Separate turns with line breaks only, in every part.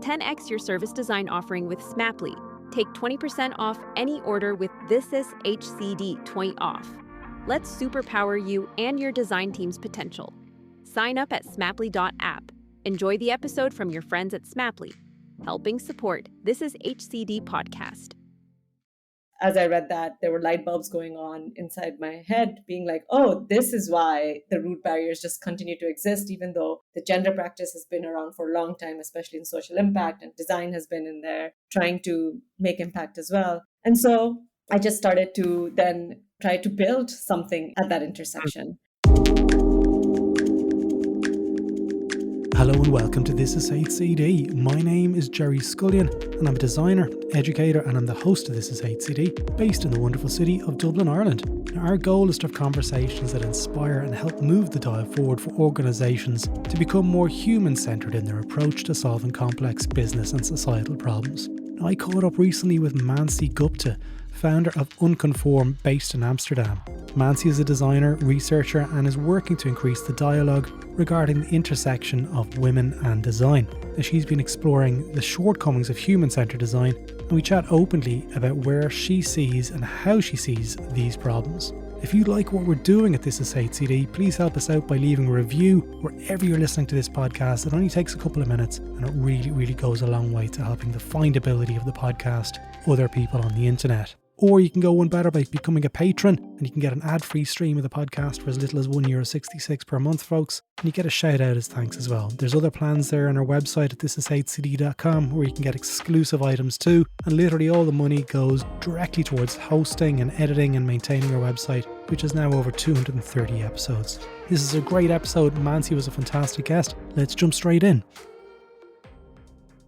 10x your service design offering with Smaply. Take 20% off any order with This Is HCD 20 off. Let's superpower you and your design team's potential. Sign up at smaply.app. Enjoy the episode from your friends at Smaply, helping support This Is HCD podcast.
As I read that, there were light bulbs going on inside my head, being like, oh, this is why the root barriers just continue to exist, even though the gender practice has been around for a long time, especially in social impact, and design has been in there trying to make impact as well. And so I just started to then try to build something at that intersection.
Hello and welcome to This Is HCD. My name is Gerry Scullion and I'm a designer, educator and I'm the host of This Is HCD, based in the wonderful city of Dublin, Ireland. Now, our goal is to have conversations that inspire and help move the dial forward for organisations to become more human-centred in their approach to solving complex business and societal problems. Now, I caught up recently with Mansi Gupta, founder of Unconform, based in Amsterdam. Mansi is a designer, researcher and is working to increase the dialogue regarding the intersection of women and design. Now, she's been exploring the shortcomings of human-centred design and we chat openly about where she sees and how she sees these problems. If you like what we're doing at This Is HCD, please help us out by leaving a review wherever you're listening to this podcast. It only takes a couple of minutes and it really goes a long way to helping the findability of the podcast other people on the internet. Or you can go one better by becoming a patron and you can get an ad-free stream of the podcast for as little as €1.66 per month, folks. And you get a shout out as thanks as well. There's other plans there on our website at thisishcd.com where you can get exclusive items too. And literally all the money goes directly towards hosting and editing and maintaining our website, which is now over 230 episodes. This is a great episode. Mansi was a fantastic guest. Let's jump straight in.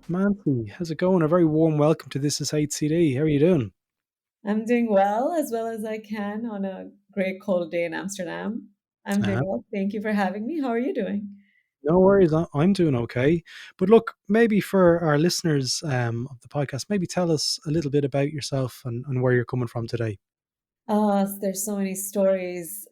Mansi, how's it going? A very warm welcome to This Is HCD. How are you doing?
I'm doing well as I can on a great cold day in Amsterdam. I'm doing well. Thank you for having me. How are you doing?
No worries, I'm doing okay. But look, maybe for our listeners of the podcast, maybe tell us a little bit about yourself and where you're coming from today.
There's so many stories.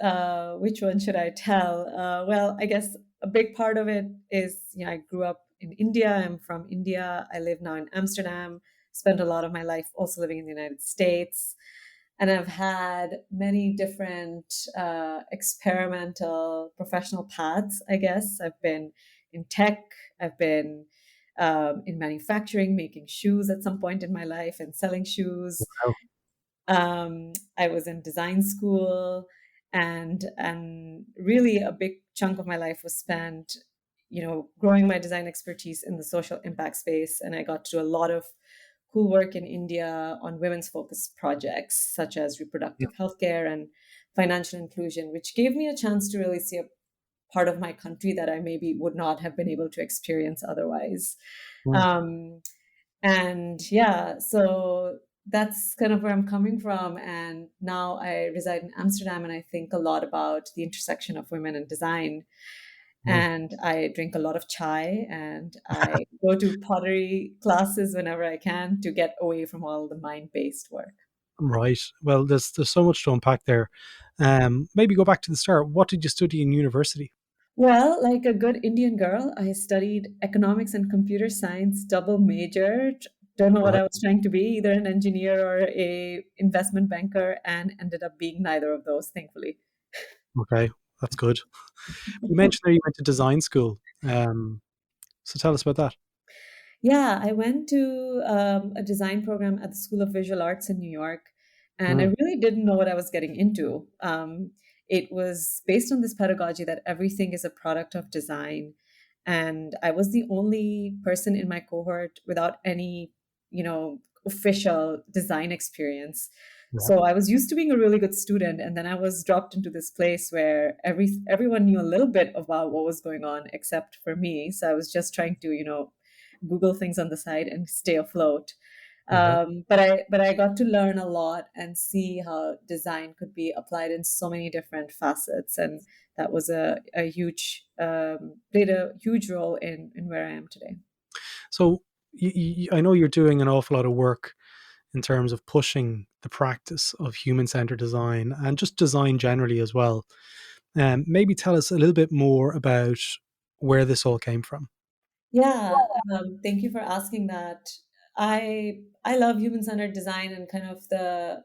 Which one should I tell? Well, I guess a big part of it is, I grew up in India. I'm from India. I live now in Amsterdam. Spent a lot of my life also living in the United States. And I've had many different experimental professional paths, I guess. I've been in tech. I've been in manufacturing, making shoes at some point in my life and selling shoes.
Wow.
I was in design school and really a big chunk of my life was spent, growing my design expertise in the social impact space. And I got to do a lot of cool work in India on women's focused projects such as reproductive healthcare and financial inclusion, which gave me a chance to really see a part of my country that I maybe would not have been able to experience otherwise. So that's kind of where I'm coming from. And now I reside in Amsterdam and I think a lot about the intersection of women and design. And I drink a lot of chai and I go to pottery classes whenever I can to get away from all the mind-based work.
Right. Well, there's so much to unpack there. Maybe go back to the start. What did you study in university?
Well, like a good Indian girl, I studied economics and computer science, double majored. Don't know what I was trying to be, either an engineer or a investment banker, and ended up being neither of those, thankfully.
Okay. That's good. You mentioned that you went to design school. So tell us about that.
Yeah, I went to a design program at the School of Visual Arts in New York, and I really didn't know what I was getting into. It was based on this pedagogy that everything is a product of design. And I was the only person in my cohort without any, official design experience. So I was used to being a really good student, and then I was dropped into this place where everyone knew a little bit about what was going on except for me. So I was just trying to, Google things on the side and stay afloat. But I got to learn a lot and see how design could be applied in so many different facets, and that was a huge played a huge role in where I am today.
So I know you're doing an awful lot of work in terms of pushing the practice of human-centered design and just design generally as well. Maybe tell us a little bit more about where this all came from.
Yeah, thank you for asking that. I love human-centered design and kind of the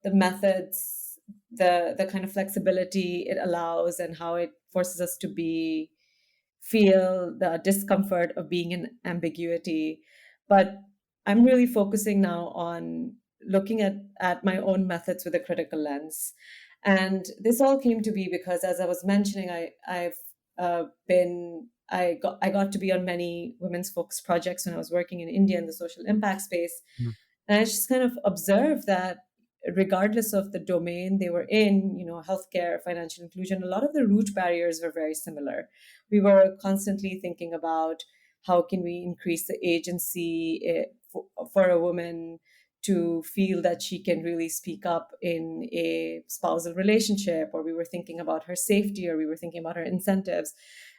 methods, the kind of flexibility it allows and how it forces us to be feel the discomfort of being in ambiguity. But I'm really focusing now on looking at my own methods with a critical lens. And this all came to be because, as I was mentioning, I've I got to be on many women's focused projects when I was working in India in the social impact space,
Mm.
and I just kind of observed that regardless of the domain they were in, healthcare, financial inclusion, a lot of the root barriers were very similar. We were constantly thinking about how can we increase the agency for a woman to feel that she can really speak up in a spousal relationship, or we were thinking about her safety, or we were thinking about her incentives.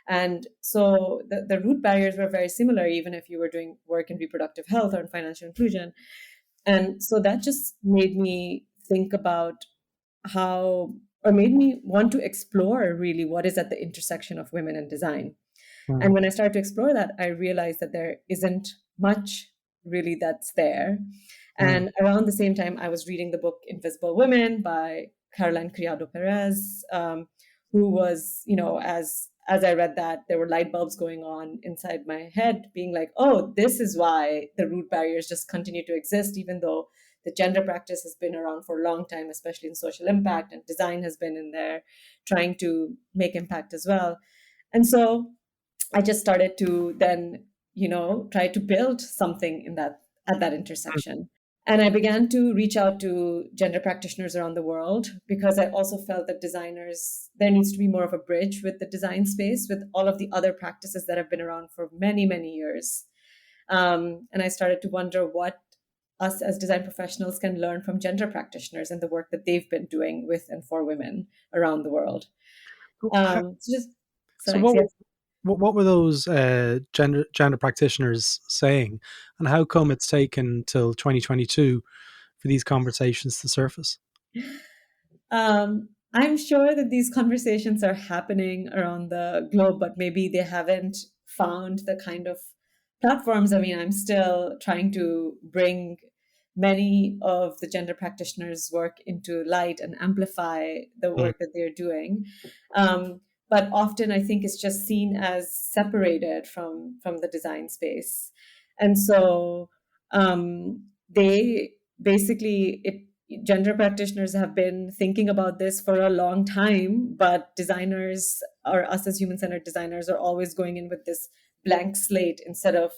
And so the root barriers were very similar, even if you were doing work in reproductive health or in financial inclusion. And so that just made me think about how, or made me want to explore really what is at the intersection of women and design. And
Mm.
when I started to explore that, I realized that there isn't much really that's there.
Mm.
And around the same time, I was reading the book Invisible Women by Caroline Criado Perez, who was, as I read that, there were light bulbs going on inside my head, being like, oh, this is why the root barriers just continue to exist, even though the gender practice has been around for a long time, especially in social impact, and design has been in there trying to make impact as well. And so I just started to then, try to build something in that at that intersection. And I began to reach out to gender practitioners around the world because I also felt that designers, there needs to be more of a bridge with the design space, with all of the other practices that have been around for many, many years. And I started to wonder what us as design professionals can learn from gender practitioners and the work that they've been doing with and for women around the world.
So,
So just so
so
thanks. Yes.
what were those gender practitioners saying, and how come it's taken till 2022 for these conversations to surface?
I'm sure that these conversations are happening around the globe, but maybe they haven't found the kind of platforms. I mean, I'm still trying to bring many of the gender practitioners' work into light and amplify the
Mm.
work that they're doing. But often I think it's just seen as separated from the design space. And so they basically it gender practitioners have been thinking about this for a long time, but designers, or us as human-centered designers, are always going in with this blank slate instead of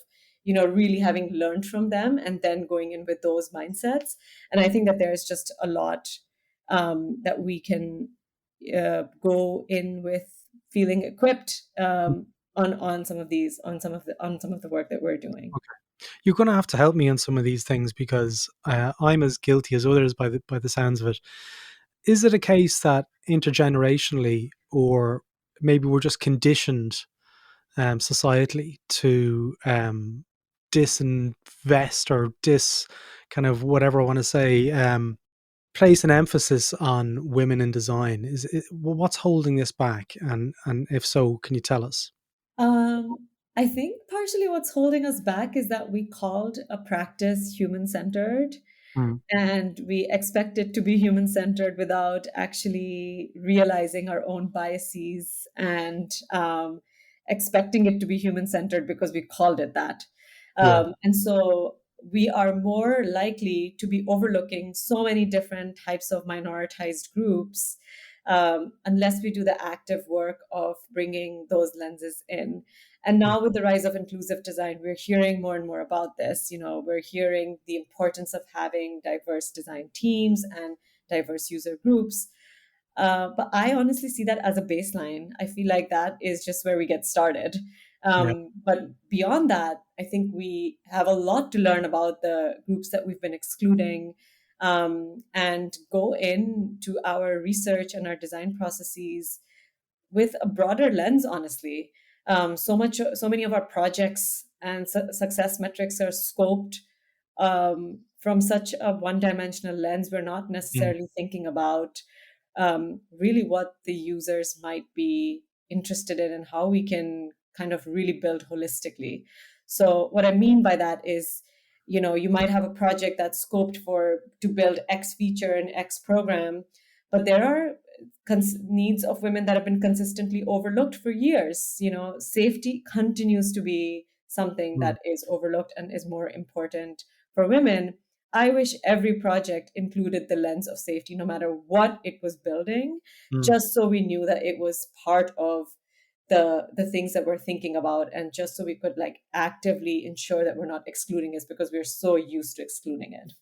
really having learned from them and then going in with those mindsets. And I think that there's just a lot that we can go in with feeling equipped on some of these on some of the work that we're doing.
You're going to have to help me on some of these things because I'm as guilty as others by the sounds of it. Is it a case that intergenerationally, or maybe we're just conditioned societally to disinvest or kind of whatever I want to say, place an emphasis on women in design? What's holding this back, and if so, can you tell us?
I think partially what's holding us back is that we called a practice human centered,
Mm.
and we expect it to be human centered without actually realizing our own biases and expecting it to be human centered because we called it that.
Yeah.
And so we are more likely to be overlooking so many different types of minoritized groups unless we do the active work of bringing those lenses in. And
Mm.
now, with the rise of inclusive design, we're hearing more and more about this. We're hearing the importance of having diverse design teams and diverse user groups. But I honestly see that as a baseline. I feel like that is just where we get started.
Yeah.
But beyond that, I think we have a lot to learn about the groups that we've been excluding, and go into our research and our design processes with a broader lens, honestly. So many of our projects and success metrics are scoped from such a one-dimensional lens. We're not
Mm.
necessarily thinking about really what the users might be interested in and how we can kind of really built holistically. So what I mean by that is, you might have a project that's scoped for to build X feature and X program, but there are needs of women that have been consistently overlooked for years. Safety continues to be something
Mm.
that is overlooked and is more important for women. I wish every project included the lens of safety, no matter what it was building,
Mm.
just so we knew that it was part of the things that we're thinking about, and just so we could like actively ensure that we're not excluding it because we're so used to excluding it.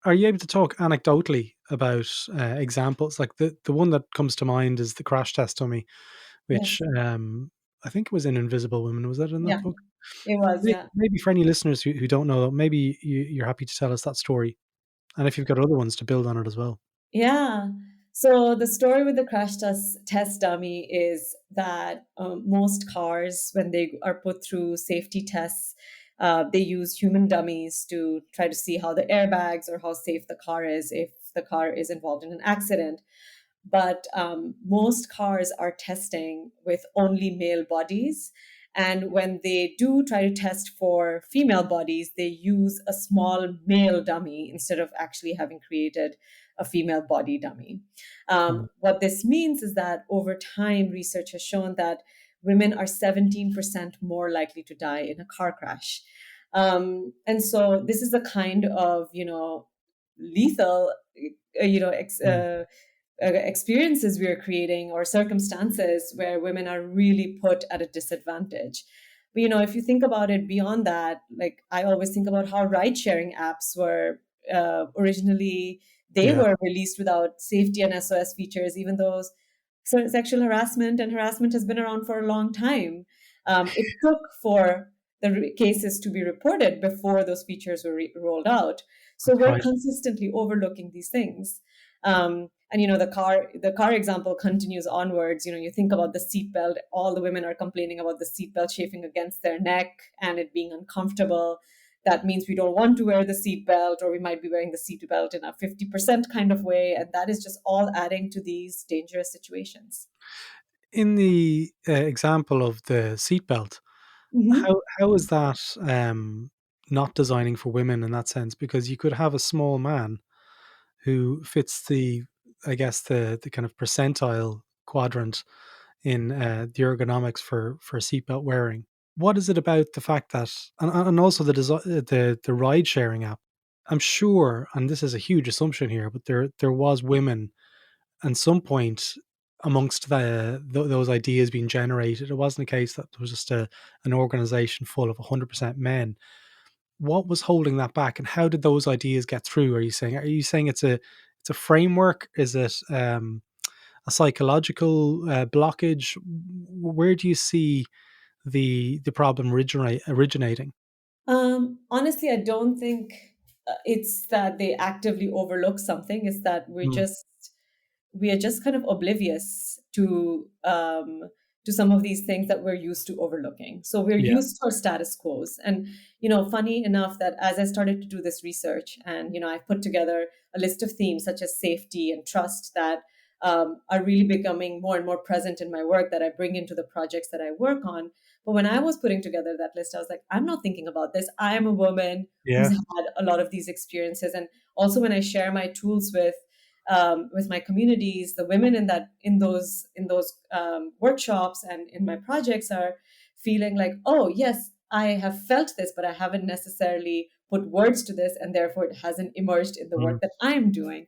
Are you able to talk anecdotally about examples? Like the one that comes to mind is the crash test dummy, which
Yes.
I think it was in Invisible Women. Was that in
Yeah,
that book?
it was. Yeah.
Maybe for any listeners who don't know, maybe you're happy to tell us that story, and if you've got other ones to build on it as well.
Yeah. So the story with the test dummy is that most cars, when they are put through safety tests, they use human dummies to try to see how the airbags or how safe the car is if the car is involved in an accident. But most cars are testing with only male bodies. And when they do try to test for female bodies, they use a small male dummy instead of actually having created a female body dummy.
Mm.
What this means is that over time, research has shown that women are 17% more likely to die in a car crash. And so this is the kind of, lethal,
Mm.
experiences we are creating or circumstances where women are really put at a disadvantage. But if you think about it beyond that, like I always think about how ride sharing apps were originally, they
Yeah.
were released without safety and SOS features, even though sexual harassment and harassment has been around for a long time. It took for the cases to be reported before those features were rolled out. So
That's
we're
right.
consistently overlooking these things. And the car example continues onwards. You think about the seatbelt. All the women are complaining about the seatbelt chafing against their neck and it being uncomfortable. That means we don't want to wear the seatbelt, or we might be wearing the seatbelt in a 50% kind of way, and that is just all adding to these dangerous situations.
In the example of the seatbelt,
Hmm.
how is that not designing for women in that sense? Because you could have a small man who fits I guess, the kind of percentile quadrant in the ergonomics for seatbelt wearing. What is it about the fact that, and also the ride sharing app? I'm sure, and this is a huge assumption here, but there was women at some point amongst those ideas being generated. It wasn't a case that there was just an organization full of 100% men. What was holding that back, and how did those ideas get through? Are you saying it's a framework? Is it a psychological blockage? Where do you see the problem originating?
Honestly, I don't think it's that they actively overlook something. It's that
Mm.
we are just kind of oblivious to some of these things that we're used to overlooking. So we're
Yeah.
used to our status quos. And funny enough that as I started to do this research, and I put together a list of themes such as safety and trust that are really becoming more and more present in my work that I bring into the projects that I work on. But when I was putting together that list, I was like, I'm not thinking about this. I am a woman who's
Yeah.
had a lot of these experiences. And also when I share my tools with my communities, the women in those workshops and in my projects are feeling like, oh yes, I have felt this, but I haven't necessarily put words to this, and therefore it hasn't emerged in the
Mm.
work that I'm doing.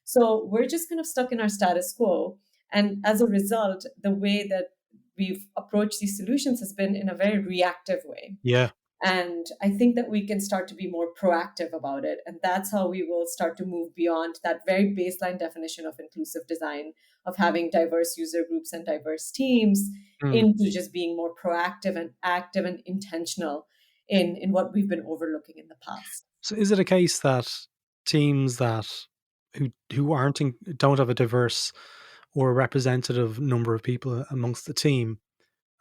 So we're just kind of stuck in our status quo, and as a result, the way that we've approached these solutions has been in a very reactive way.
Yeah.
And I think that we can start to be more proactive about it. And that's how we will start to move beyond that very baseline definition of inclusive design, of having diverse user groups and diverse teams,
Mm.
into just being more proactive and active and intentional in what we've been overlooking in the past.
So is it a case that teams that who don't have a diverse or representative number of people amongst the team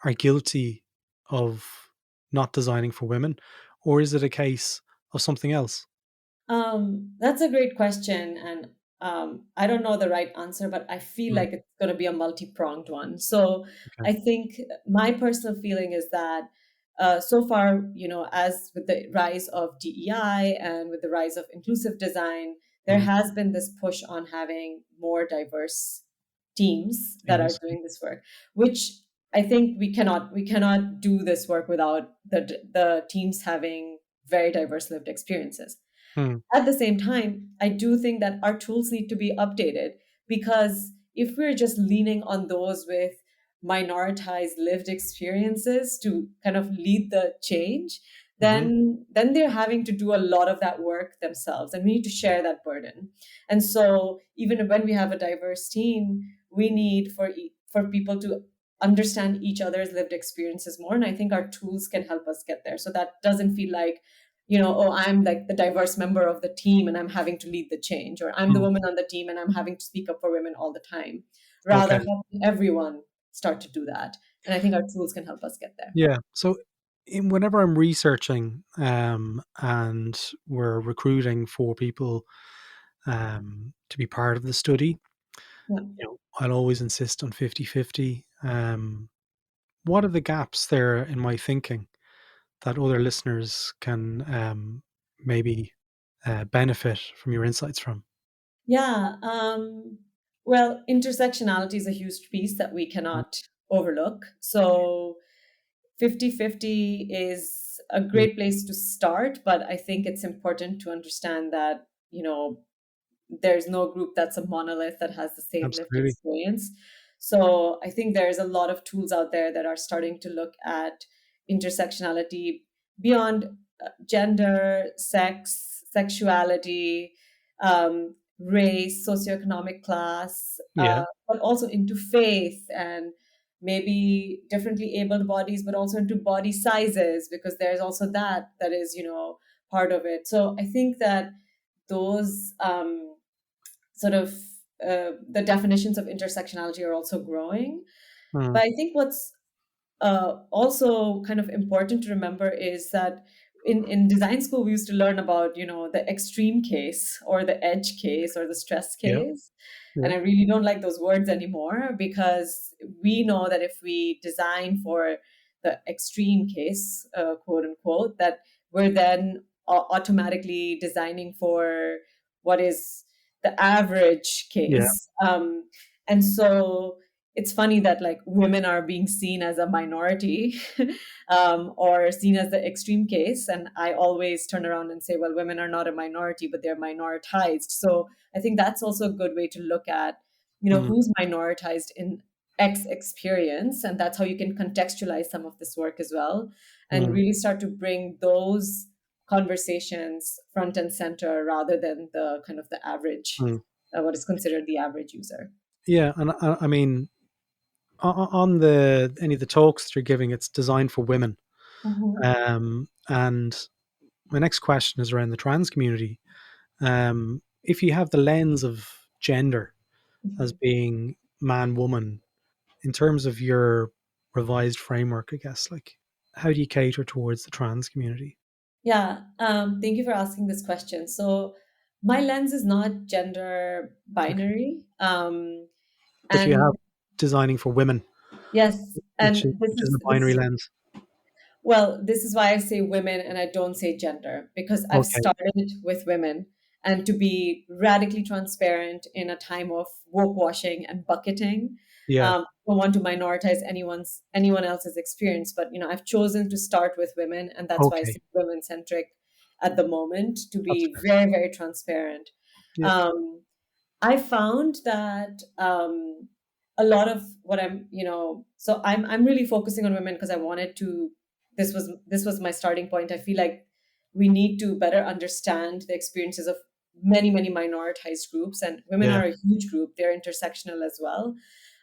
are guilty of not designing for women, or is it a case of something else?
That's a great question. And I don't know the right answer, but I feel
Mm,
like it's going to be a multi-pronged one. So
okay.
I think my personal feeling is that so far, as with the rise of DEI and with the rise of inclusive design, there
Mm,
has been this push on having more diverse teams that are
teams.
doing this work, which I think we cannot do this work without the teams having very diverse lived experiences.
Mm,
At the same time, I do think that our tools need to be updated, because if we're just leaning on those with minoritized lived experiences to kind of lead the change,
mhm,
then they're having to do a lot of that work themselves, and we need to share that burden. And so even when we have a diverse team, we need for people to understand each other's lived experiences more, and I think our tools can help us get there, so that doesn't feel like, oh, I'm like the diverse member of the team and I'm having to lead the change, or I'm the
mm.
woman on the team and I'm having to speak up for women all the time. Rather,
Okay.
helping everyone start to do that. And I think our tools can help us get there.
Yeah. So whenever I'm researching and we're recruiting for people to be part of the study,
Yeah.
I'll always insist on 50-50. What are the gaps there in my thinking that other listeners can maybe benefit from your insights from?
Yeah. Well, intersectionality is a huge piece that we
Mm,
cannot overlook. So 50-50 is a
mm,
great place to start, but I think it's important to understand that, there's no group that's a monolith that has the same lived
absolutely.
experience. So I think there's a lot of tools out there that are starting to look at intersectionality beyond gender, sex, sexuality, race, socioeconomic class,
Yeah.
but also into faith and maybe differently abled bodies, but also into body sizes, because there's also that is, part of it. So I think that those sort of the definitions of intersectionality are also growing.
Mm,
But I think what's also kind of important to remember is that in design school we used to learn about, the extreme case or the edge case or the stress
yeah.
case,
Yeah.
and I really don't like those words anymore, because we know that if we design for the extreme case, quote unquote, that we're then automatically designing for what is the average
Yeah.
case. And so it's funny that like women are being seen as a minority, or seen as the extreme case, and I always turn around and say, well, women are not a minority, but they're minoritized. So I think that's also a good way to look at,
Mm,
who's minoritized in X experience, and that's how you can contextualize some of this work as well, and
mm,
really start to bring those conversations front and center, rather than the kind of the average,
mm.
what is considered the average user.
Yeah. And I mean, on the any of the talks that you're giving, it's designed for women.
Mhm.
And my next question is around the trans community. If you have the lens of gender as
Mhm.
being man woman in terms of your revised framework, I guess, like how do you cater towards the trans community?
Yeah, thank you for asking this question. So, my lens is not gender
Okay.
binary,
But you have
and
designing for women,
yes,
which
and
is which is a
this
binary
is
lens.
well, this is why I say women and I don't say gender, because I've
Okay.
started with women. And to be radically transparent in a time of woke washing and bucketing,
Yeah.
I don't want to minorize anyone else's experience. But I've chosen to start with women, and that's why I
Okay.
say women centric at the moment, to
That's
be
fair.
very, very transparent.
Yeah.
Um, I found that a lot of what so I'm really focusing on women because I wanted to. This was my starting point. I feel like we need to better understand the experiences of many, many minoritized groups, and women
Yeah.
are a huge group. They're intersectional as well,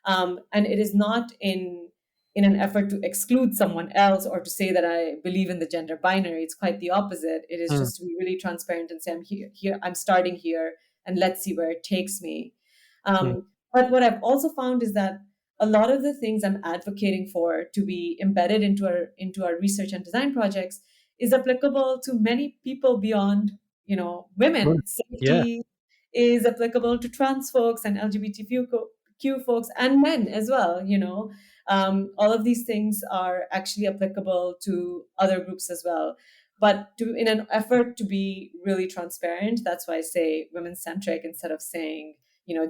and it is not in an effort to exclude someone else or to say that I believe in the gender binary. It's quite the opposite. It is
Mm,
just to be really transparent and say I'm here. I'm starting here, and let's see where it takes me.
mm,
But what I've also found is that a lot of the things I'm advocating for to be embedded into our research and design projects is applicable to many people beyond,
sure.
women.
Yeah.
Safety, is applicable to trans folks and LGBTQ folks and men as well. All of these things are actually applicable to other groups as well. But in an effort to be really transparent, that's why I say women centric instead of saying,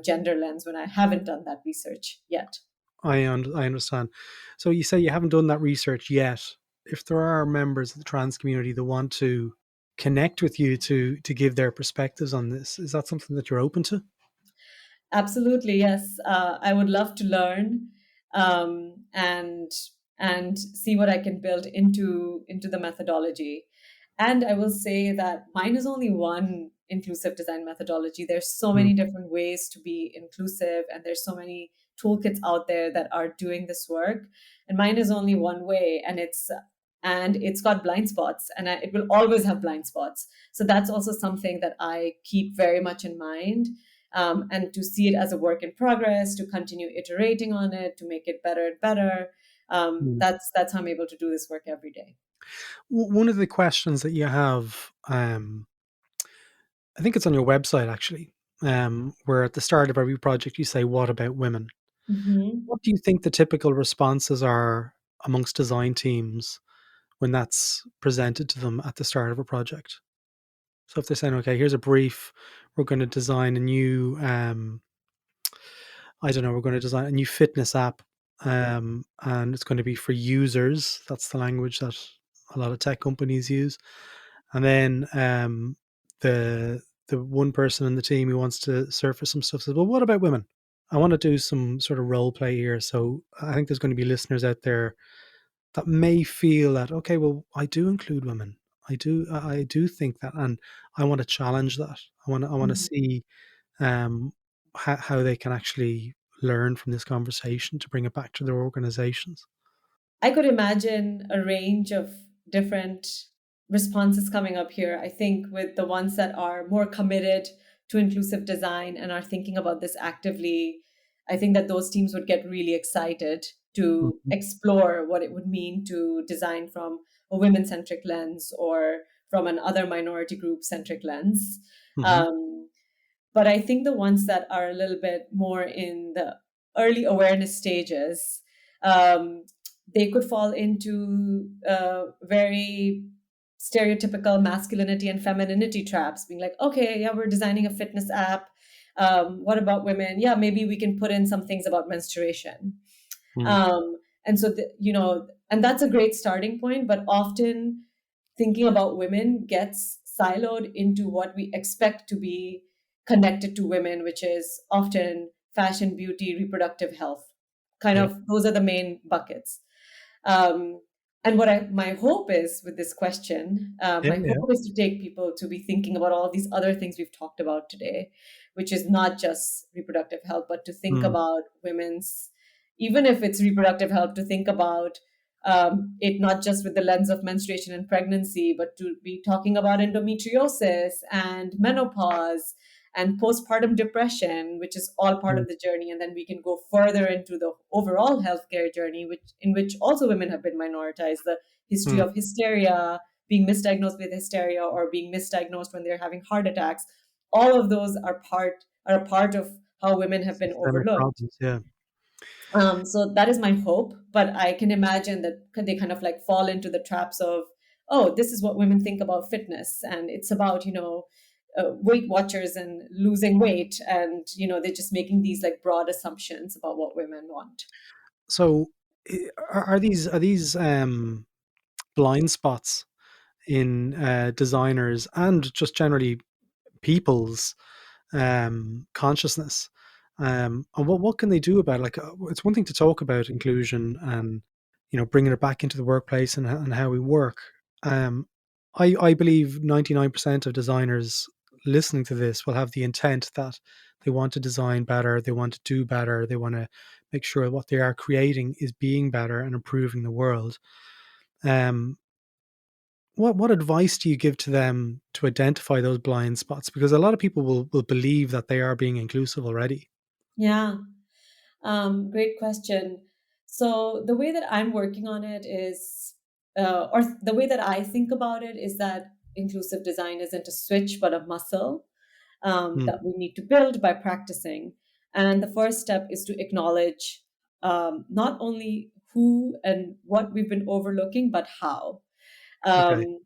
gender lens when I haven't done that research yet.
I understand. So you say you haven't done that research yet. If there are members of the trans community that want to connect with you to give their perspectives on this, is that something that you're open to?
Absolutely, yes. I would love to learn, and see what I can build into the methodology. And I will say that mine is only one inclusive design methodology. There's so
Mm,
many different ways to be inclusive, and there's so many toolkits out there that are doing this work. And mine is only one way, and it's got blind spots, and it will always have blind spots. So that's also something that I keep very much in mind, and to see it as a work in progress, to continue iterating on it, to make it better and better.
mm.
That's how I'm able to do this work every day.
One of the questions that you have, I think it's on your website actually, where at the start of every project you say, "What about women?"
Hmm.
What do you think the typical responses are amongst design teams when that's presented to them at the start of a project? So if they're saying, "Okay, here's a brief, we're going to design a new, I don't know, we're going to design a new fitness app, and it's going to be for users." That's the language that a lot of tech companies use. And then the the one person in the team who wants to surface some stuff says, "Well, what about women? I want to do some sort of role play here." So I think there's going to be listeners out there that may feel that, okay, well, I do include women. I do think that, and I want to challenge that. I want to see um, how they can actually learn from this conversation to bring it back to their organizations.
I could imagine a range of different responses coming up here. I think with the ones that are more committed to inclusive design and are thinking about this actively, I think that those teams would get really excited to
Mhm,
explore what it would mean to design from a women centric lens or from an other minority group centric lens.
mhm,
Um, but I think the ones that are a little bit more in the early awareness stages, um, they could fall into very stereotypical masculinity and femininity traps, being like, okay, yeah, we're designing a fitness app. What about women? Yeah, maybe we can put in some things about menstruation.
mm,
Um, and so, and that's a great starting point, but often thinking about women gets siloed into what we expect to be connected to women, which is often fashion, beauty, reproductive health. Kind
yeah,
of those are the main buckets. Um, and my hope is with this question,
yeah,
my
yeah.
hope is to take people to be thinking about all these other things we've talked about today, which is not just reproductive health, but to think
Mm,
about women's, even if it's reproductive health, to think about it not just with the lens of menstruation and pregnancy, but to be talking about endometriosis and menopause and postpartum depression, which is all part
mm,
of the journey. And then we can go further into the overall healthcare journey, in which also women have been minoritized. The history
mm.
of hysteria, being misdiagnosed with hysteria, or being misdiagnosed when they're having heart attacks. All of those are a part of how women have been
Systemic
overlooked.
problems. Yeah.
So that is my hope, but I can imagine that they kind of like fall into the traps of, oh, this is what women think about fitness, and it's about Weight Watchers and losing weight, and they're just making these like broad assumptions about what women want.
So are these blind spots in designers and just generally people's consciousness? And what can they do about it? Like, it's one thing to talk about inclusion and bringing it back into the workplace and how we work. Um, I believe 99% of designers listening to this will have the intent that they want to design better, they want to do better, they want to make sure what they are creating is being better and improving the world. Um, what advice do you give to them to identify those blind spots? Because a lot of people will believe that they are being inclusive already.
Yeah. Great question. So the way that I'm working on it is, or the way that I think about it is that inclusive design isn't a switch but a muscle.
Mm.
that we need to build by practicing. And the first step is to acknowledge not only who and what we've been overlooking, but how.
Okay.
Um,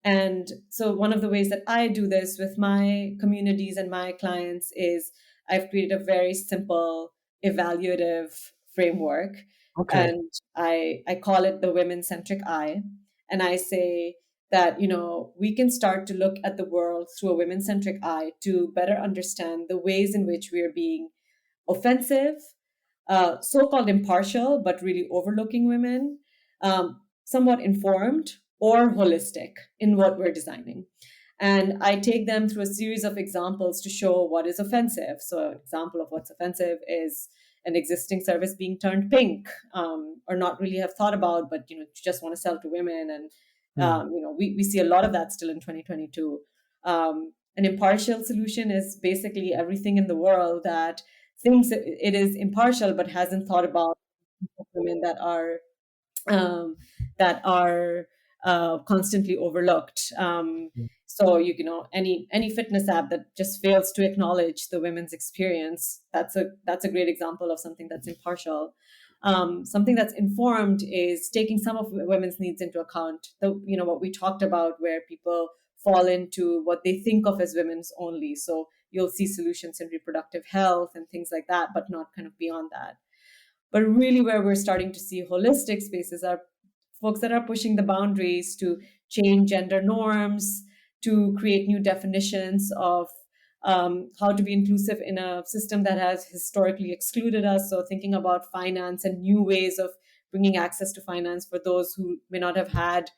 and so, one of the ways that I do this with my communities and my clients is I've created a very simple evaluative framework.
Okay.
And I call it the women centric eye. And I say that, we can start to look at the world through a women centric eye to better understand the ways in which we are being offensive, so called impartial, but really overlooking women, somewhat informed, or holistic in what we're designing. And I take them through a series of examples to show what is offensive. So, an example of what's offensive is an existing service being turned pink, or not really have thought about, but just want to sell to women. And
Mm.
we see a lot of that still in 2022. An impartial solution is basically everything in the world that thinks it is impartial but hasn't thought about women um, that are constantly overlooked. So any fitness app that just fails to acknowledge the women's experience, that's a great example of something that's impartial. Something that's informed is taking some of women's needs into account. What we talked about, where people fall into what they think of as women's only. So you'll see solutions in reproductive health and things like that, but not kind of beyond that. But really, where we're starting to see holistic spaces are folks that are pushing the boundaries to change gender norms, to create new definitions of how to be inclusive in a system that has historically excluded us. So, thinking about finance and new ways of bringing access to finance for those who may not have had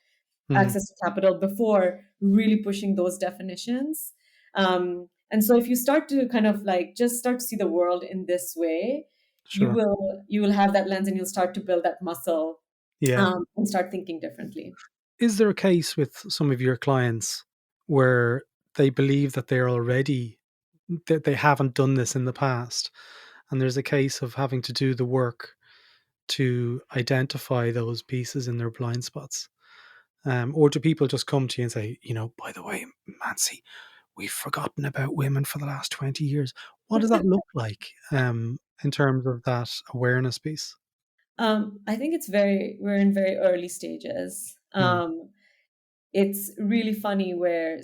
Mm.
access to capital before, really pushing those definitions. And so if you start to kind of like just start to see the world in this way, you
Sure.
will you will have that lens and you'll start to build that muscle,
Yeah.
and start thinking differently.
Is there a case with some of your clients where they believe that they're already that they haven't done this in the past, and there's a case of having to do the work to identify those pieces in their blind spots? Or do people just come to you and say, by the way, Mansi, we've forgotten about women for the last 20 years? What does that look like in terms of that awareness piece?
I think we're in very early stages.
Mm.
It's really funny where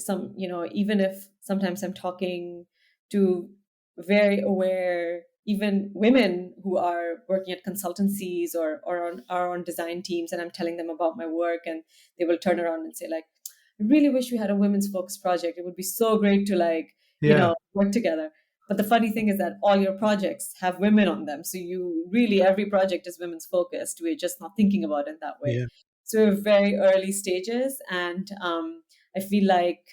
even if sometimes I'm talking to very aware, even women who are working at consultancies or on design teams, and I'm telling them about my work, and they will turn around and say, like, I really wish we had a women's focused project. It would be so great to, like,
Yeah.
work together. But the funny thing is that all your projects have women on them. So every project is women's focused. We're just not thinking about it that way.
Yeah.
So we're very early stages. And I feel like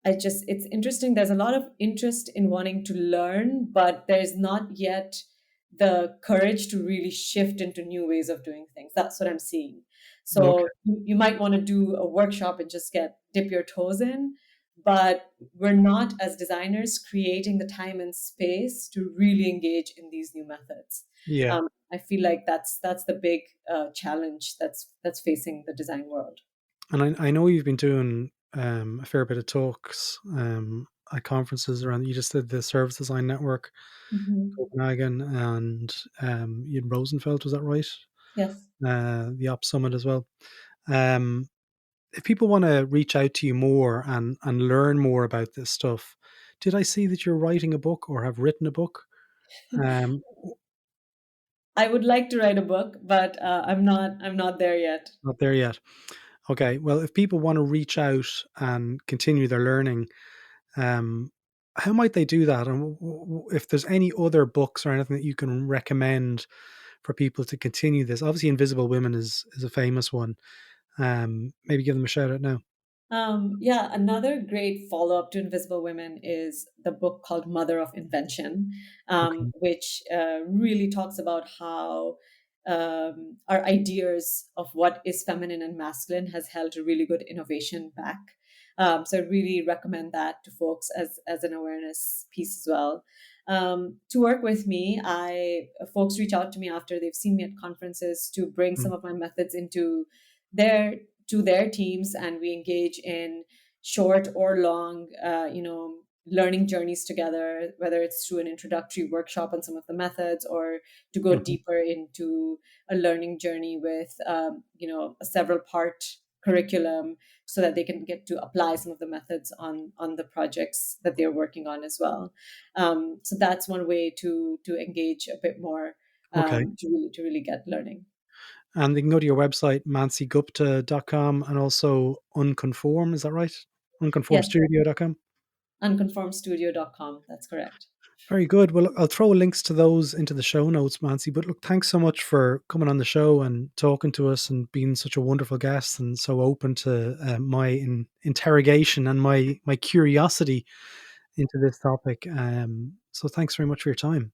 it's interesting. There's a lot of interest in wanting to learn, but there's not yet the courage to really shift into new ways of doing things. That's what I'm seeing.
Okay.
So you might want to do a workshop and just dip your toes in, but we're not, as designers, creating the time and space to really engage in these new methods.
Yeah.
I feel like that's the big challenge that's facing the design world.
And I know you've been doing a fair bit of talks at conferences around. You just did the Service Design Network,
Mhm.
Copenhagen, and in Rosenfeld, was that right?
Yes.
The Op Summit as well. Um, if people want to reach out to you more and learn more about this stuff, did I see that you're writing a book or have written a book? Um,
I would like to write a book, but I'm not there yet.
Not there yet. Okay. Well, if people want to reach out and continue their learning, um, how might they do that? And if there's any other books or anything that you can recommend for people to continue this, obviously Invisible Women is a famous one. Maybe give them a shout out now.
Yeah, another great follow up to Invisible Women is the book called Mother of Invention,
Okay.
which really talks about how our ideas of what is feminine and masculine has held a really good innovation back. So I really recommend that to folks as an awareness piece as well. To work with me, folks reach out to me after they've seen me at conferences to bring
Mm.
some of my methods into their teams, and we engage in short or long learning journeys together, whether it's through an introductory workshop on some of the methods or to go deeper into a learning journey with, a several part curriculum so that they can get to apply some of the methods on the projects that they're working on as well. So that's one way to engage a bit more,
Okay.
to really get learning.
And they can go to your website, mansigupta.com, and also Unconform, is that right?
Yes,
Unconformstudio.com.
unconformstudio.com. That's correct.
Very good. Well, I'll throw links to those into the show notes, Mansi. But look, thanks so much for coming on the show and talking to us and being such a wonderful guest and so open to my interrogation and my curiosity into this topic. So thanks very much for your time.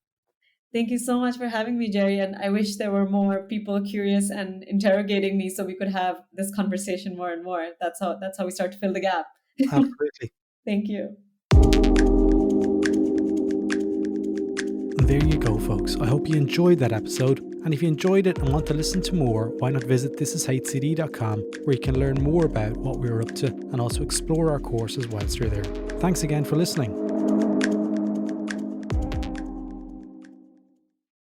Thank you so much for having me, Gerry. And I wish there were more people curious and interrogating me so we could have this conversation more and more. That's how we start to fill the gap.
Absolutely.
Thank you.
There you go, folks. I hope you enjoyed that episode. And if you enjoyed it and want to listen to more, why not visit thisishcd.com, where you can learn more about what we're up to and also explore our courses whilst you're there. Thanks again for listening.